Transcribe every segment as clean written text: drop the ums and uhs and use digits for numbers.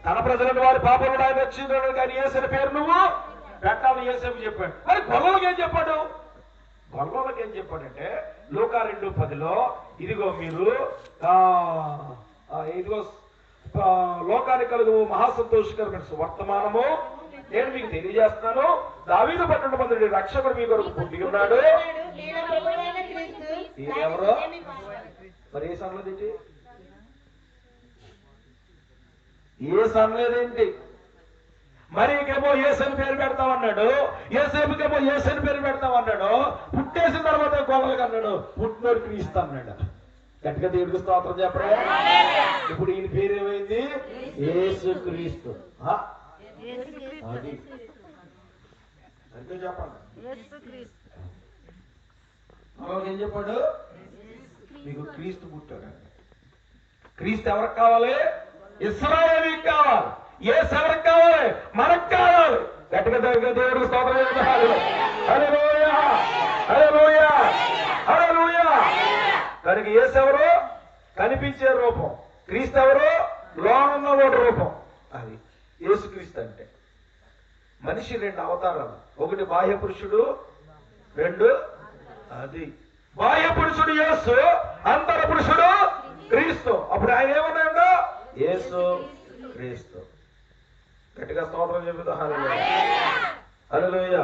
తన ప్రజలను వారి పాపములను ఆయన రక్షించాడు, కానీ యేసు పేరు నువ్వు పెట్టాలని యేసేపు చెప్పాడు. మరి గొల్లలకి ఏం చెప్పాడు? గొల్లలకి ఏం చెప్పాడంటే లూకా 2:10లో ఇదిగో మీరు ఇదిగో లోకానికి కలుగు మహాసంతోషకరమైన వర్తమానము నేను మీకు తెలియజేస్తున్నాను, దావీదు పట్టణమందుడి రక్షకుడు మీ కొరకు పుట్టి ఉన్నాడు. ఎవరో మరి ఏ సనలేదేంటి? ఏ సనలేదేంటి? మరి ఇంకేమో యేసని పేరు పెడతామన్నాడు, యేసేపుకేమో యేసని పేరు పెడతామన్నాడు. పుట్టేసిన తర్వాత గొల్లలకి అన్నాడు పుట్టినోడు క్రీస్తు అన్నాడు. గట్టిగా దేవుడికి స్తోత్రం చెప్పరా. ఇప్పుడు ఈయన పేరు ఏమైంది? యేసుక్రీస్తు. అది అంటే చెప్పండి ఏం చెప్పాడు? మీకు క్రీస్తు పుట్టాడు. క్రీస్తు ఎవరికి కావాలి? ఇశ్రాయేలుకి కావాలి. యేసు ఎవరికి కావాలి? మనకు కావాలి. గట్టిగా దేవుడికి స్తోత్రం చెప్పాలి. హల్లెలూయా, హల్లెలూయా, హల్లెలూయా. కనుక యేసు ఎవరు? కనిపించే రూపం. క్రీస్తు ఎవరు? లోనున్న ఒక రూపం. అది యేసుక్రీస్తు అంటే. మనిషి 2 అవతారాలు, ఒకటి బాహ్య పురుషుడు, 2 అది బాహ్య పురుషుడు యేసు, అంతర పురుషుడు క్రీస్తు. అప్పుడు ఆయన ఏమన్నాడు? యేసు క్రీస్తు. గట్టిగా స్తోత్రం చెబుతా. హల్లెలూయా, హల్లెలూయా.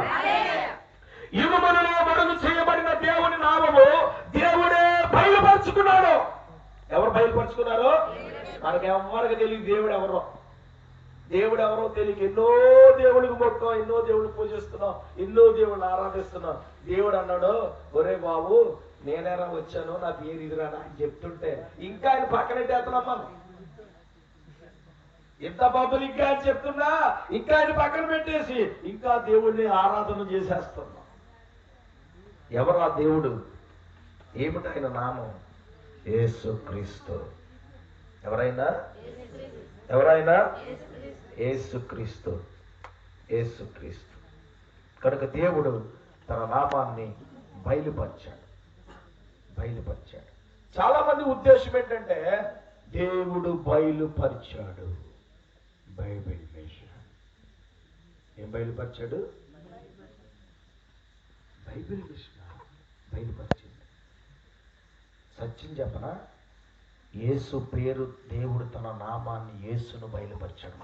యుగములలో మరుగు చేయబడిన దేవుని నామము దేవుడే బయలుపరుచుకున్నాడు. ఎవరు బయలుపరుచుకున్నారు? మనకు ఎవరికి తెలియదు దేవుడు ఎవరో. దేవుడు ఎవరో తెలియక ఎన్నో దేవుడికి మొత్తం, ఎన్నో దేవుడిని పూజిస్తున్నాం, ఎన్నో దేవుడిని ఆరాధిస్తున్నాం. దేవుడు అన్నాడు, ఒరే బాబు నేనేరా వచ్చాను, నా పేరు ఇదిరా అని చెప్తుంటే ఇంకా ఆయన పక్కనెట్టేస్తున్నాం మనం. ఎంత బాబులు ఇంకా అని చెప్తున్నా ఇంకా ఆయన పక్కన పెట్టేసి ఇంకా దేవుడిని ఆరాధన చేసేస్తున్నాం. ఎవరు ఆ దేవుడు? ఏమిటి ఆయన నామం? యేసుక్రీస్తు. ఎవరైనా యేసుక్రీస్తు, యేసుక్రీస్తు. కనుక దేవుడు తన నామాన్ని బయలుపరిచాడు. చాలా మంది ఉద్దేశం ఏంటంటే దేవుడు బయలుపరిచాడు, బైబిల్ వేశాడు. ఏం బయలుపరిచాడు? బైబిల్ బయలుపరిచింది. సత్యం చెప్పనా? యేసు పేరు దేవుడు తన నామాన్ని యేసును బయలుపరిచాడు.